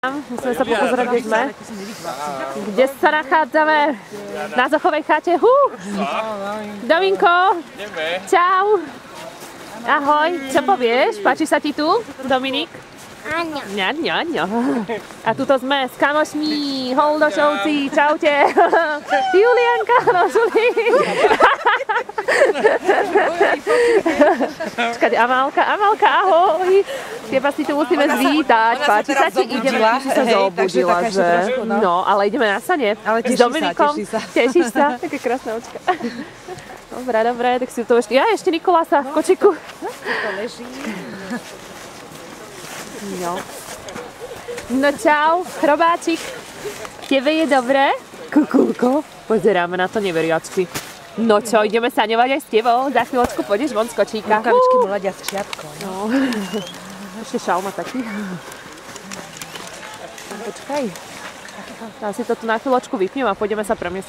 Musíme sa popozerať, kde sme. Kde sa nachádzame? Na Zochovej chate. Dominko, čau. Ahoj, čo povieš? Páči sa ti tu, Dominik? Áno. Áno. A tuto sme s kamošmi, Holdošovci, čaute. Julianka, Rožuli. Čakaj, Amálka, ahoj. Teba si tu musíme zvítať, páči sa ti, ideme, ty si sa zobudila, že? No, ale ideme na sane. S Dominikom. Tešíš sa? Také krásne očka. Dobre, tak si to ešte... Ja ešte Nikolása v kočiku. To leží. No čau, chrobáčik. Tebe je dobré? Kukulko, pozeráme na to neveriacky. No čo, ideme saňovať aj s tebou? Za chvíľočku pôjdeš von z kočíka. Rukavičky mu ladia s čiapkou. No. Ešte šal má taký. Počkaj. Ja si to tu na chvíľočku vypnem a pôjdeme sa premiesť.